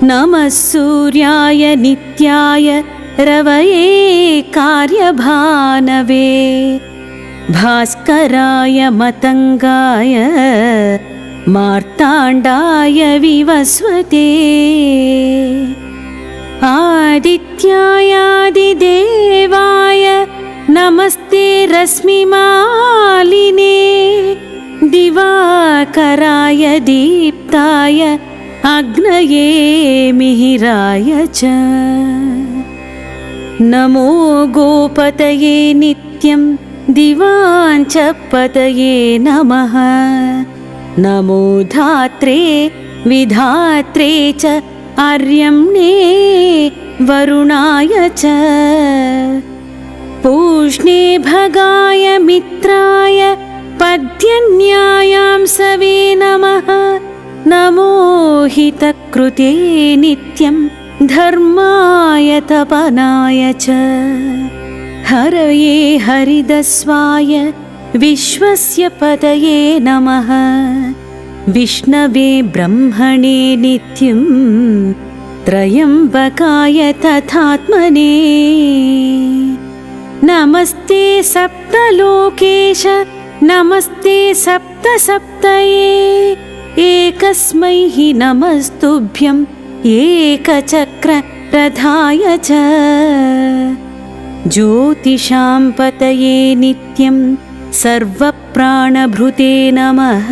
नमः सूर्याय नित्याय रवये कार्यभानवे भास्कराय मतंगाय मार्ताण्डाय विवस्वते आदित्यायादिदेवाय नमस्ते रश्मिमालिने दिवाकराय दीप्ताय अग्नये मिहिराय च नमो गोपतये नित्यं दिवाञ्चपतये नमः नमो धात्रे विधात्रे च आर्यम्णे वरुणाय च पूष्णे भगाय मित्राय पद्यन्यायांसवे नमः नमो हितकृते नित्यं धर्माय तपनाय च हरये हरिदस्वाय विश्वस्य पतये नमः विष्णवे ब्रह्मणे नित्यं त्रयम्बकाय तथात्मने नमस्ते सप्तलोकेश नमस्ते सप्तसप्तये एकस्मै हि नमस्तुभ्यं एकचक्ररथाय च ज्योतिषां पतये नित्यं सर्वप्राणभृते नमः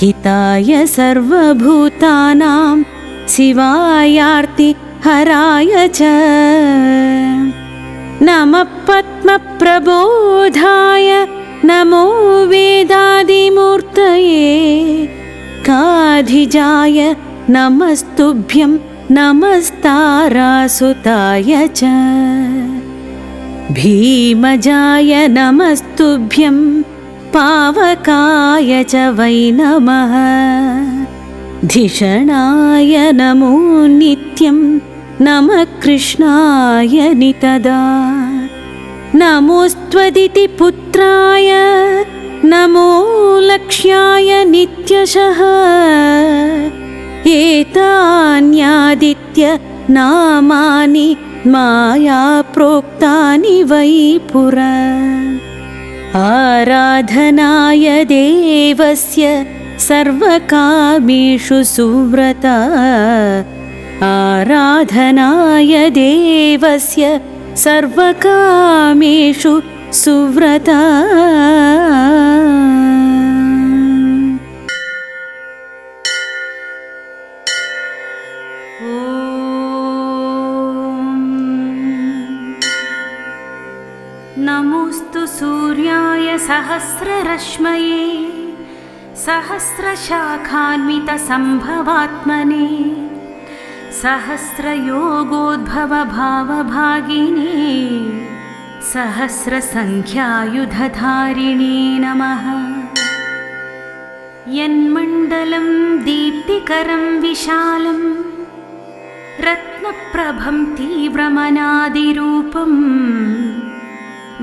हिताय सर्वभूतानां शिवायार्तिहराय च नमः पद्मप्रबोधाय नमो वेदादिमूर्तये काधिजाय नमस्तुभ्यं नमस्तारासुताय च भीमजाय नमस्तुभ्यं पावकाय च वै नमः धिषणाय नमो नित्यं नमः कृष्णाय नितदा नमोऽस्त्वदिति पुत्राय नमो लक्ष्याय नित्यशः एतान्यादित्य नामानि माया प्रोक्तानि वै पुरा आराधनाय देवस्य सर्वकामेषु सुव्रता आराधनाय देवस्य सर्वकामेषु सुव्रता नमोस्तु सूर्याय सहस्ररश्मये सहस्रशाखान्वितसम्भवात्मने सहस्रयोगोद्भवभावभागिने सहस्रसङ्ख्यायुधधारिणे नमः यन्मण्डलं दीप्तिकरं विशालं रत्नप्रभं तीव्रमनादिरूपं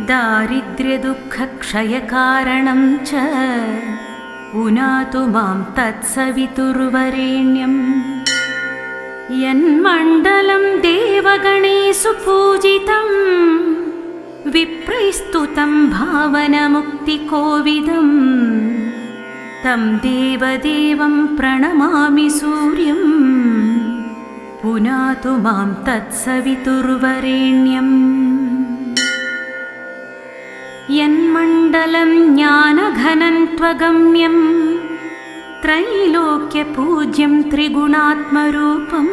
दारिद्र्यदुःखक्षयकारणं च पुनातु मां तत्सवितुर्वरेण्यम् यन्मण्डलं देवगणेषु पूजितं विप्रैस्तुतं भावनमुक्तिकोविदं तं देवदेवं प्रणमामि सूर्यं पुनातु मां तत्सवितुर्वरेण्यम् यन्मण्डलं ज्ञानघनं त्रैलोक्यपूज्यं त्रिगुणात्मरूपं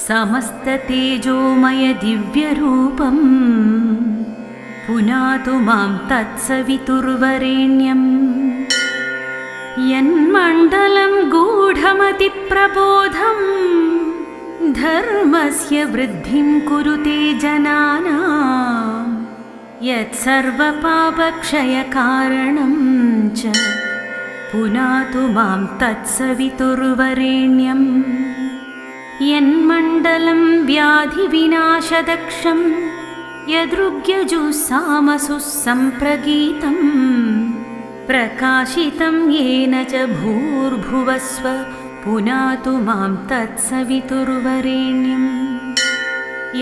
समस्ततेजोमय दिव्यरूपं पुनातु मां तत्सवितुर्वरेण्यम् यन्मण्डलं गूढमतिप्रबोधं धर्मस्य वृद्धिं कुरुते जनानां यत्सर्वपापक्षयकारणं च पुनातु मां तत्सवितुर्वरेण्यम् यन्मण्डलं व्याधिविनाशदक्षं यदृग्यजुस्सामसुः सम्प्रगीतं प्रकाशितं येन च भूर्भुवस्व पुनातु मां तत्सवितुर्वरेण्यम्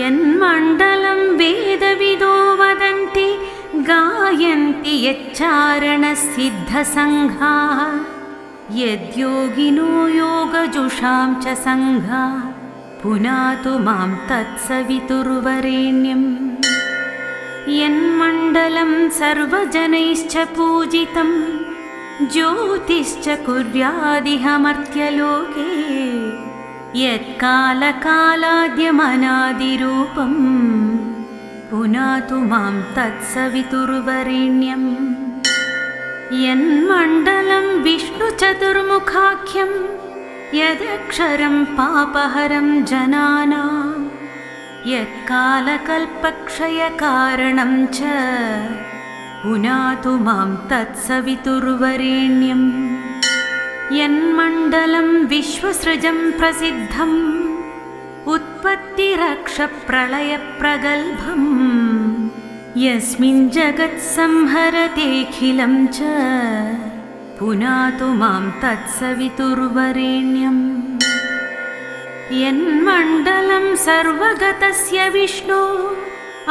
यन्मण्डलं वेदविदो वदन्ति गायन्ति यच्चारणसिद्धसङ्घाः यद्योगिनो योगजुषां च सङ्घा पुनातु मां तत्सवितुर्वरेण्यम् यन्मण्डलं सर्वजनैश्च पूजितं ज्योतिश्च कुर्यादिह मर्त्यलोके यत्कालकालाद्यमनादिरूपं पुनातु मां तत्सवितुर्वरेण्यम् यन्मण्डलं विष्णुचतुर्मुखाख्यं यदक्षरं पापहरं जनानां यत्कालकल्पक्षयकारणं च पुनातु मां तत्सवितुर्वरेण्यम् यन्मण्डलं विश्वसृजं प्रसिद्धम् उत्पत्तिरक्षप्रलयप्रगल्भम् यस्मिन् जगत्संहरतेऽखिलं च पुनातु मां तत्सवितुर्वरेण्यम् यन्मण्डलं सर्वगतस्य विष्णो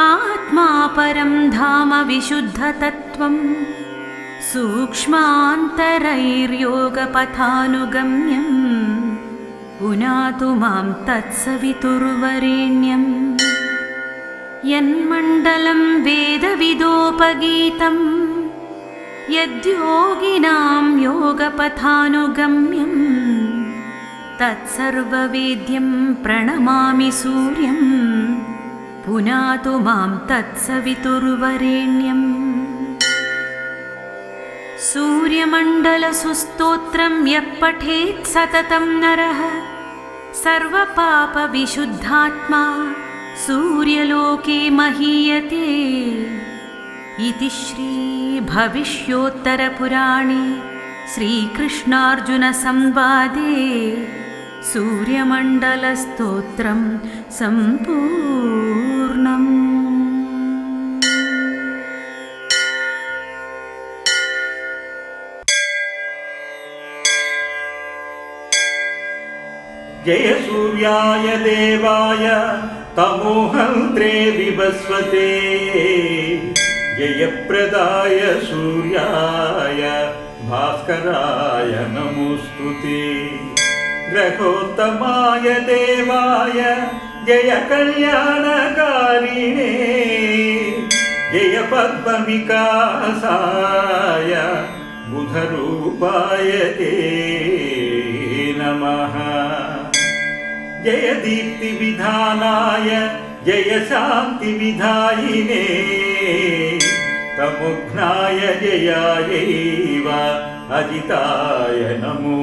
आत्मा परं धाम विशुद्धतत्त्वम् सूक्ष्मान्तरैर्योगपथानुगम्यम् पुनातु मां तत्सवितुर्वरेण्यम् यन्मण्डलं वेदविदोपगीतं यद्योगिनां योगपथानुगम्यम् तत्सर्ववेद्यं प्रणमामि सूर्यं पुनातु मां तत्सवितुर्वरेण्यम् सूर्यमण्डलसुस्तोत्रं यः पठेत् सततं नरः सर्वपापविशुद्धात्मा सूर्यलोके महीयते इति श्रीभविष्योत्तरपुराणे श्रीकृष्णार्जुनसंवादे सूर्यमण्डलस्तोत्रं सम्पूर्णम्। जय सूर्याय देवाय तमोहन्त्रे विवस्वते जयप्रदाय सूर्याय भास्कराय नमोऽस्तुते ग्रहोत्तमाय देवाय जय कल्याणकारिणे जय पद्मविकासाय बुधरूपाय ते नमः जय दीप्तिविधानाय जय शान्तिविधायिने तमुघ्नाय जयायैव अजिताय नमो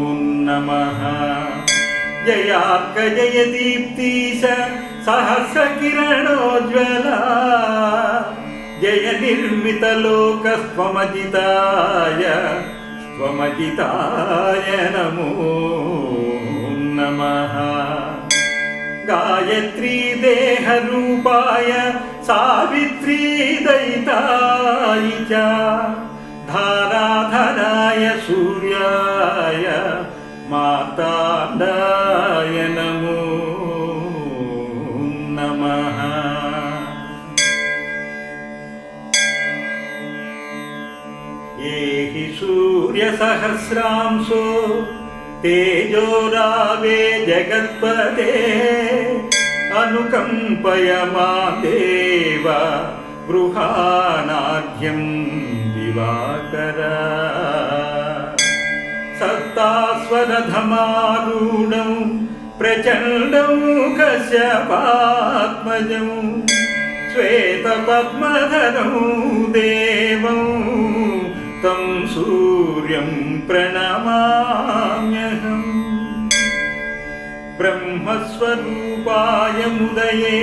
नमः जयार्क जय दीप्तीश सहस्रकिरणोज्ज्वला जय निर्मितलोकस्त्वमजिताय नमो नमः गायत्री देहरूपाय सावित्री दयिताय च धाराधराय सूर्याय मार्ताण्डाय नमो नमः ये हि सूर्यसहस्रांशो तेजोरावे जगत्पते अनुकम्पय मां देव बृहानाद्यं दिवाकर सत्तास्वरधमारूढं प्रचण्डं कश्यपात्मजं श्वेतपद्मधरं देवं तं सूर्यं प्रणमाम्यहम् ब्रह्मस्वरूपाय मुदये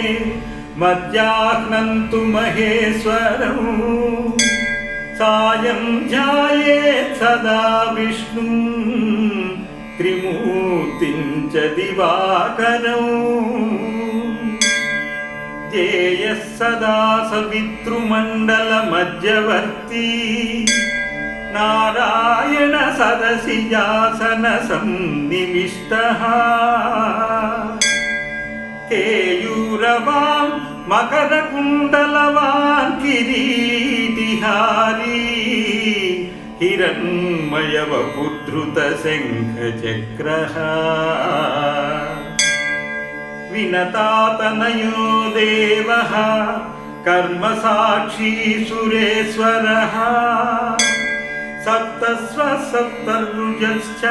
मध्याह्नन्तु महेश्वरं सायं ध्यायेत् सदा विष्णुं त्रिमूर्तिं च दिवाकरं जेयः सदा सवितृमण्डलमध्यवर्ती నారాయణ సదసి యాసన సన్నివిష్టః కేయూరవాన్ మకర కుండలవాన్ కిరీటిహారీ హిరణ్మయవపుద్ధృత శంఖచక్రః వినతాతనయో దేవః కర్మసాక్షీ సురేశ్వరః సప్తస్వసప్తరుజశ్చ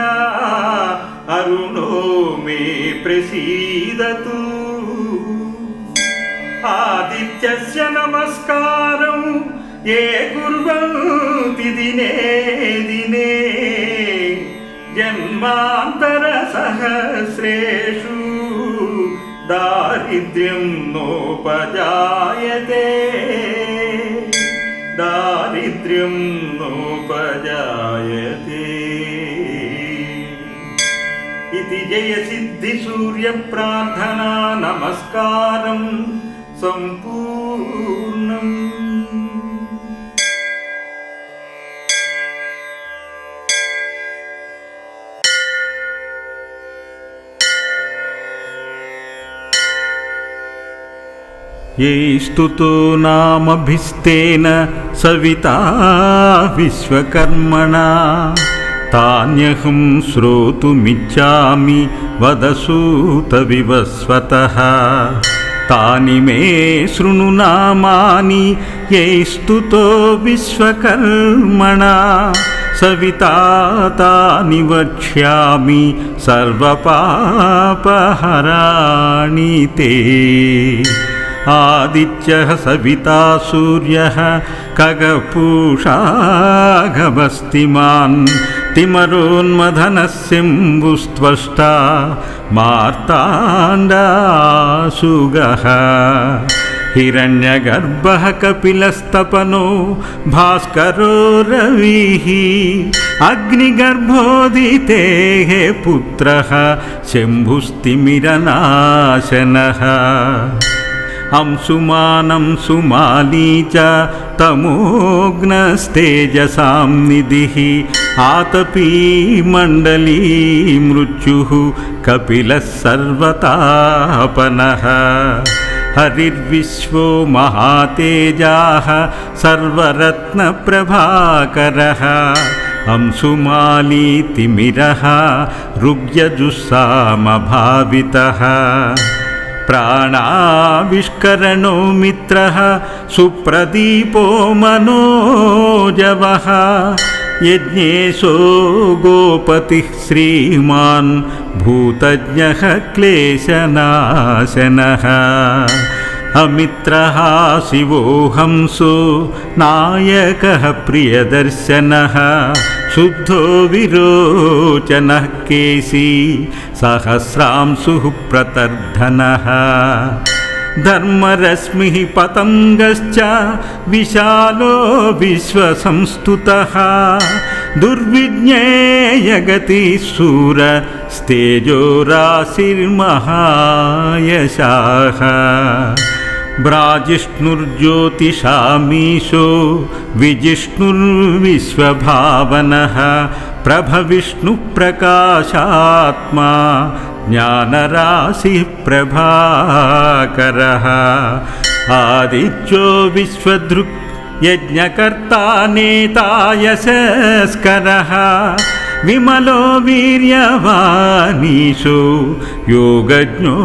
అరుణో మే ప్రసీదతు ఆదిత్యస్య నమస్కారం ఏ కుర్వంతి దినే దినే జన్మాంతర సహస్రేషు దారిద్ర్యం నోపజాయతే దారిద్ర్యం నోపజాయతే ఇది జయసిద్ధి సూర్య ప్రార్థనా నమస్కారం సంపూర్ణం. ये स्तुतो नामभिस्तेन सविता विश्वकर्मणा तान्यहं श्रोतुमिच्छामि वदसूत विवस्वतः तानि मे शृणु नामानि ये स्तुतो विश्वकर्मणा सविता तानि वक्ष्यामि सर्वपापहराणि ते आदित्यः सविता सूर्यः खगपूषा गभस्तिमान् तिमरोन्मथनः शम्भुस्त्वष्टा मार्ताण्डासुगः हिरण्यगर्भः कपिलस्तपनो भास्करो रविः अग्निगर्भोदितेः पुत्रः शम्भुस्तिमिरनाशनः अंशुमानं सुमाली च तमोग्नस्तेजसां निधिः आतपी मण्डली मृत्युः कपिलः सर्वतापनः हरिर्विश्वो महातेजाः सर्वरत्नप्रभाकरः अंशुमाली तिमिरः ऋग्यजुस्सामभावितः प्राणाविष्करणो मित्रः सुप्रदीपो मनोजवः यज्ञेशो गोपतिः श्रीमान् भूतज्ञः क्लेशनाशनः अमित्रः शिवो हंसो नायकः प्रियदर्शनः शुद्धो विरोचनः केशी सहस्रांशुः प्रतर्धनः धर्मरश्मिः पतङ्गश्च विशालो विश्वसंस्तुतः दुर्विज्ञेयगतिः शूरस्तेजो राशिर्महायशाः ब्राजिष्णुर्ज्योतिषामीशो विजिष्णुर्विश्वभावनः प्रभविष्णुप्रकाशात्मा ज्ञानराशिः प्रभाकरः आदित्यो विश्वदृक् यज्ञकर्ता नेता यशस्करः विमलो वीर्यवानीशो योगज्ञो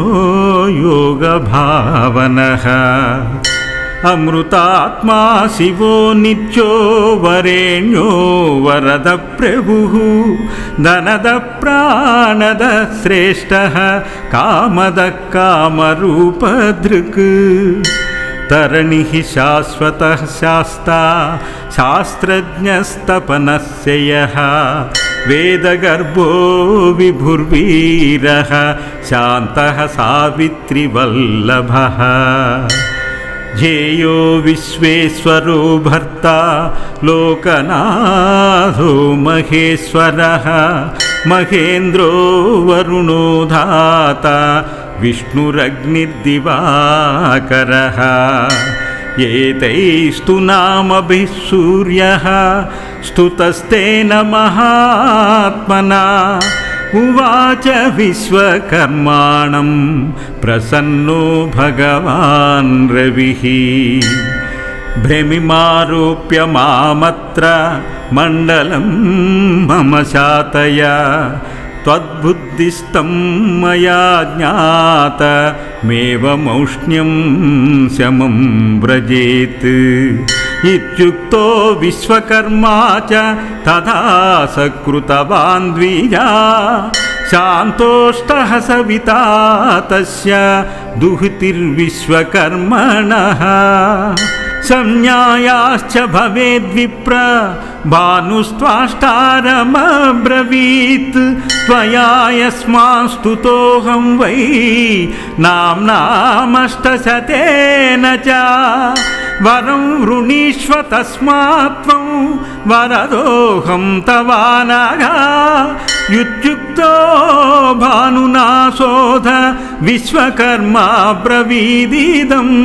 योगभावनः अमृतात्मा शिवो नित्यो वरेण्यो वरदप्रभुः धनदः प्राणदः श्रेष्ठः कामदः कामरूपधृक् तरणिः शाश्वतः शास्ता शास्त्रज्ञस्तपनस्य यः वेदगर्भो विभुर्वीरः शान्तः सावित्रिवल्लभः ध्येयो विश्वेश्वरो भर्ता लोकनाथो महेश्वरः महेन्द्रो वरुणो धाता विष्णुरग्निर्दिवाकरः एतैस्तु नामभिः सूर्यः स्तुतस्तेन महात्मना उवाच विश्वकर्माणं प्रसन्नो भगवान् रविः भ्रमिमारोप्य मामत्र मण्डलं मम शातया त्वद्बुद्धिस्तं मया ज्ञातमेवमौष्ण्यं शमं व्रजेत् इत्युक्तो विश्वकर्मा च तथा सकृतवान् द्विजा शान्तोष्टः सविता तस्य दुहितिर्विश्वकर्मणः संज्ञायाश्च भवेद्विप्र भानुस्त्वाष्टारमब्रवीत् त्वया यस्मान् स्तुतोऽहं वै नाम्नामष्टशतेन च वरं वृणीष्व तस्मात् त्वं वरदोऽहं तवानघा इत्युक्तो भानुनासोध विश्वकर्मा ब्रवीदिदम्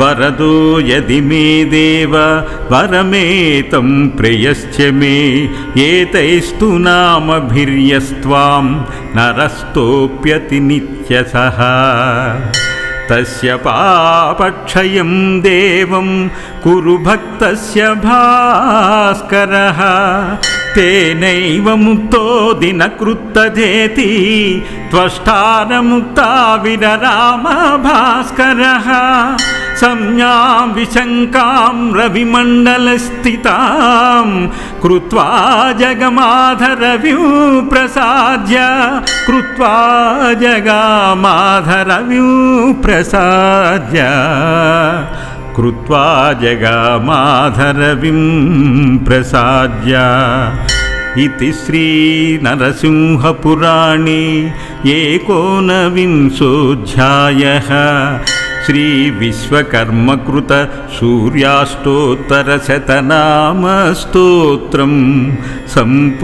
वरदो यदि मे देव वरमेतं प्रेयश्च मे एतैस्तु नामभिर्यस्त्वां नरस्तोऽप्यति नित्यशः तस्य पापक्षयं देवं कुरु भक्तस्य भास्करः तेनैव मुक्तो दिनकृत्तधेति त्वष्टारमुक्ता विरराम भास्करः संज्ञां विशङ्कां रविमण्डलस्थितां कृत्वा जगमाधरव्यूप्रसाद्य कृत्वा जगामाधरविं प्रसाद्य इति श्रीनरसिंहपुराणे एकोनविंशोऽध्यायः श्रीविश्वकर्मकृत सूर्याष्टोत्तरशतनामस्तोत्रं सम्पूर्णम्।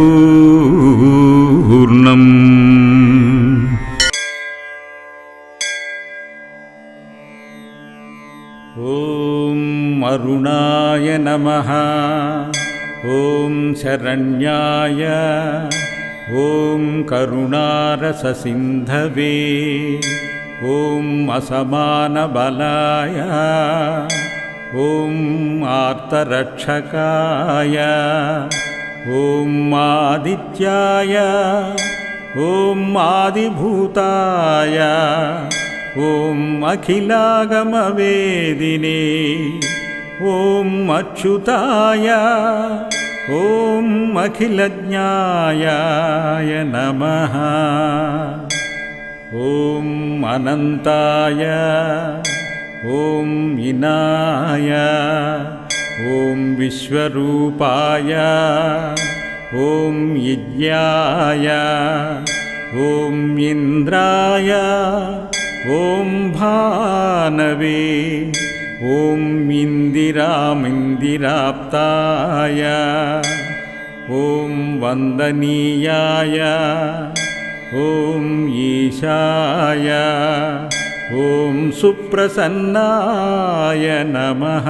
ॐ अरुणाय नमः। ॐ शरण्याय। ॐ करुणारससिन्धवे। ॐ असमानबलाय। ॐ आर्तरक्षकाय। ॐ आदित्याय। ॐ आदिभूताय। ॐ अखिलागमवेदिने। ॐ अच्युताय। ॐ अखिलज्ञायाय नमः। ॐ अनन्ताय। ॐ इनाय। ॐ विश्वरूपाय। ॐ यज्ञाय। ॐ इन्द्राय। ॐ भानवे। ॐ इन्दिरामिन्दिराप्ताय। ॐ वन्दनीयाय। ॐ ईशाय। ॐ सुप्रसन्नाय नमः।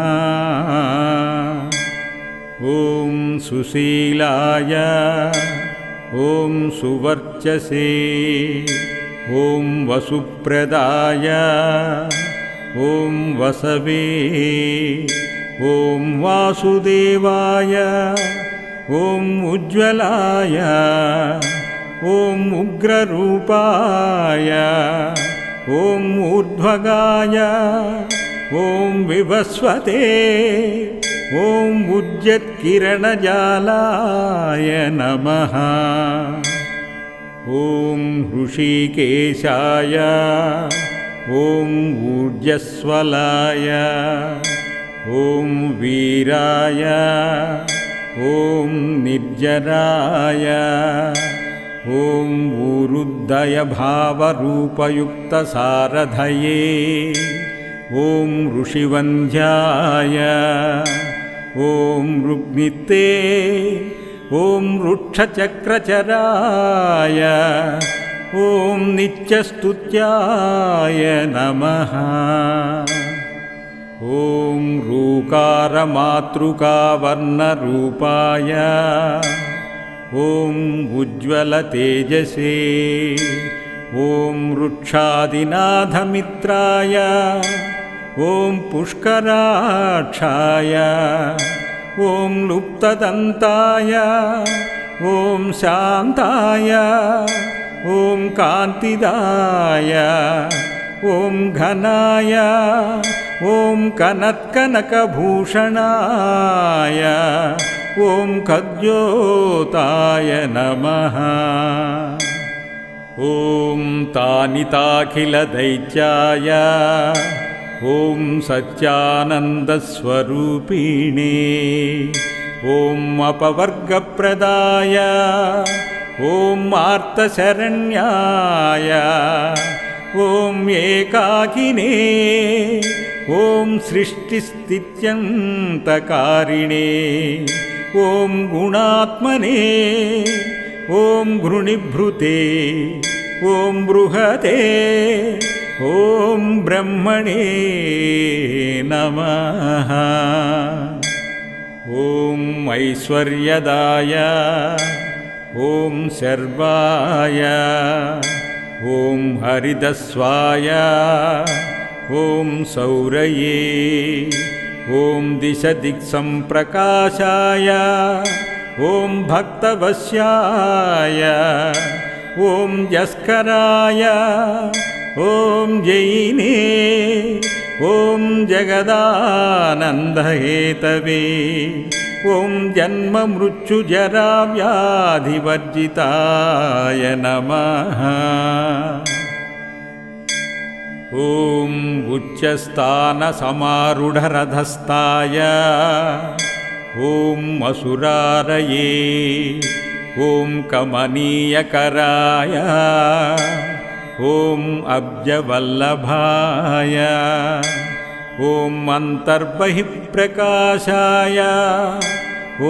ॐ सुशीलाय। ॐ सुवर्चसे। ॐ वसुप्रदाय। ॐ वसवे। ॐ वासुदेवाय। ॐ उज्ज्वलाय। ॐ उग्ररूपाय। ॐ ऊर्ध्वगाय। ॐ विवस्वते। ॐ उज्जत्किरणजालाय नमः। ॐ ऋषिकेशाय। ॐ ऊर्जस्वलाय। ॐ वीराय। ॐ निर्जराय। ॐ ऊरुद्धयभावरूपयुक्तसारथये। ॐ ऋषिवन्ध्याय। ॐ ऋग्निते। ॐ वृक्षचक्रचराय। ॐ नित्यस्तुत्याय नमः। ॐ रूकारमातृकावर्णरूपाय ॐ उज्ज्वलतेजसे ॐ वृक्षादिनाथमित्राय ॐ पुष्कराक्षाय ॐ लुप्तदन्ताय ॐ शान्ताय ॐ कान्तिदाय ॐ घनाय ॐ कनत्कनकभूषणाय ॐ खद्योताय नमः ॐ तानिताखिलदैत्याय ॐ सच्चानन्दस्वरूपिणे ॐ अपवर्गप्रदाय ॐ आर्तशरण्याय ॐ एकाकिने ॐ सृष्टिस्थित्यन्तकारिणे ॐ गुणात्मने ॐ घृणिभृते ॐ बृहते ॐ ब्रह्मणे नमः ॐ ऐश्वर्यदाय ॐ शर्वाय ॐ हरिदस्वाय ॐ सौरये ॐ दिशदिक्सम्प्रकाशाय ॐ भक्तवश्याय ॐ यस्कराय ॐ जैने ॐ जगदानन्दहेतवे ॐ जन्ममृत्युजराव्याधिवर्जिताय नमः ॐ उच्चस्थानसमारूढरथस्थाय ॐ असुरारये ॐ कमनीयकराय ॐ अब्जवल्लभाय ॐ अन्तर्बहिःप्रकाशाय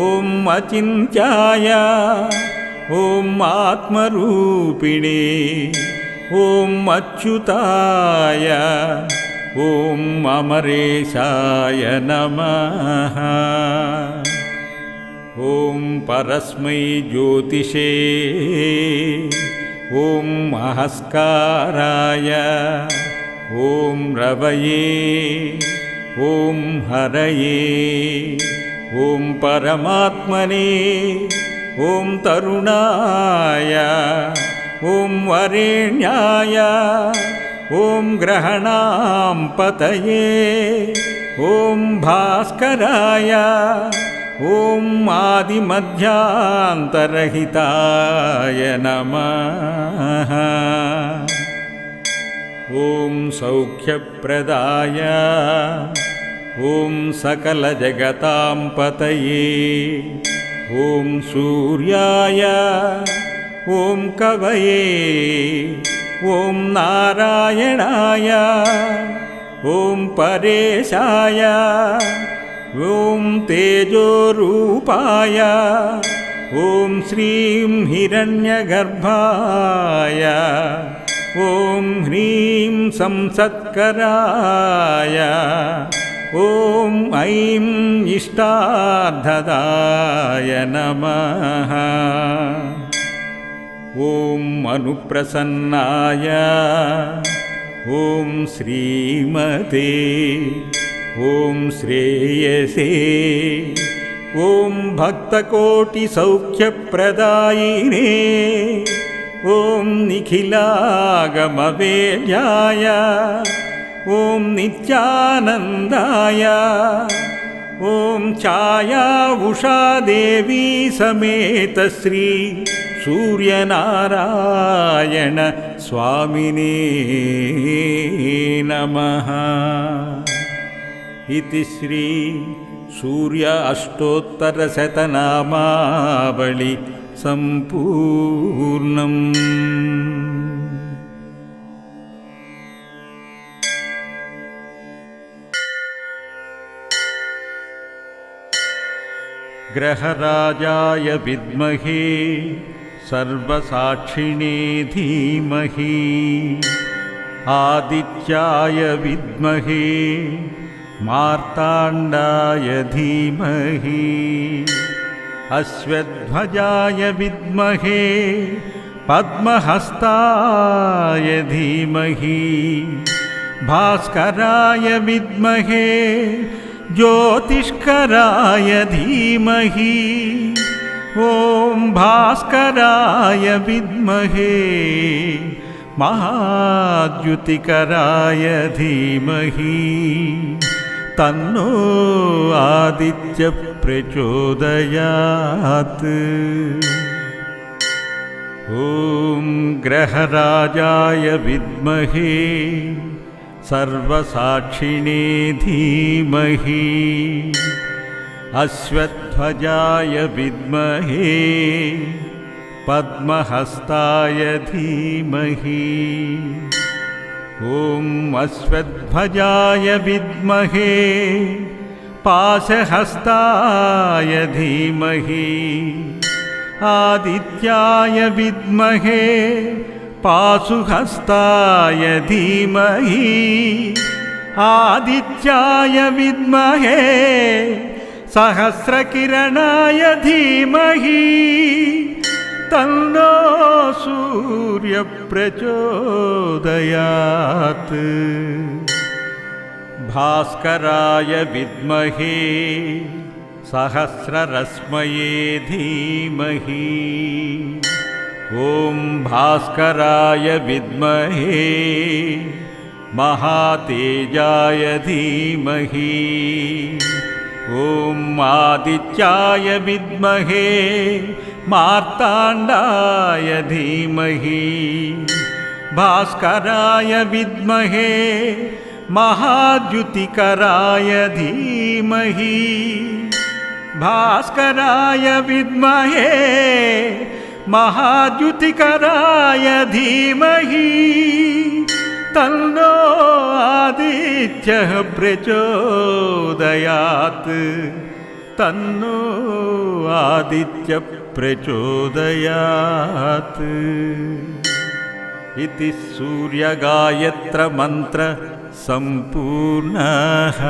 ॐ अचिन्त्याय ॐ आत्मरूपिणे ॐ अच्युताय ॐ अमरेशाय नमः ॐ परस्मै ज्योतिषे ॐ महस्काराय ॐ रवये ॐ हरये ॐ परमात्मने ॐ तरुणाय ॐ वरेण्याय ॐ ग्रहणां पतये ॐ भास्कराय ॐ आदिमध्यान्तरहिताय नमः ॐ सौख्यप्रदाय ॐ सकलजगतां पतये ॐ सूर्याय ॐ कवये ॐ नारायणाय ॐ परेशाय ॐ तेजोरूपाय ॐ श्रीं हिरण्यगर्भाय ॐ ह्रीं संसत्कराय ॐ ऐं इष्टार्थदाय नमः ॐ अनुप्रसन्नाय ॐ श्रीमते ॐ श्रेयसे ॐ भक्तकोटिसौख्यप्रदायिने ॐ निखिलागमवेद्याय ॐ नित्यानन्दाय ॐ छाया उषा देवी समेत श्री सूर्यनारायण स्वामिने नमः इति श्री सूर्य अष्टोत्तरशतनामावळि सम्पूर्णम्। ग्रहराजाय विद्महे सर्वसाक्षिणे धीमहि आदित्याय विद्महे मार्ताण्डाय धीमहि अश्वध्वजाय विद्महे पद्महस्ताय धीमहि भास्कराय विद्महे ज्योतिष्कराय धीमहि ॐ भास्कराय विद्महे महाद्युतिकराय धीमहि तन्नो आदित्य प्रचोदयात् ॐ ग्रहराजाय विद्महे सर्वसाक्षिणे धीमहि अश्वध्वजाय विद्महे पद्महस्ताय धीमहि ॐ अश्वध्वजाय विद्महे पाशहस्ताय धीमहि आदित्याय विद्महे पाशुहस्ताय धीमहि आदित्याय विद्महे सहस्रकिरणाय धीमहि तन्नो सूर्यप्रचोदयात् भास्कराय विद्महे सहस्ररश्मये धीमहि ॐ भास्कराय विद्महे महातेजाय धीमहि ॐ आदित्याय विद्महे मार्ताण्डाय धीमहि भास्कराय विद्महे महाद्युतिकराय धीमहि भास्कराय विद्महे महाद्युतिकराय धीमहि तन्नो आदित्यः प्रचोदयात् तन्नो आदित्य प्रचोदयात् इति सूर्यगायत्र मंत्र संपूर्णः।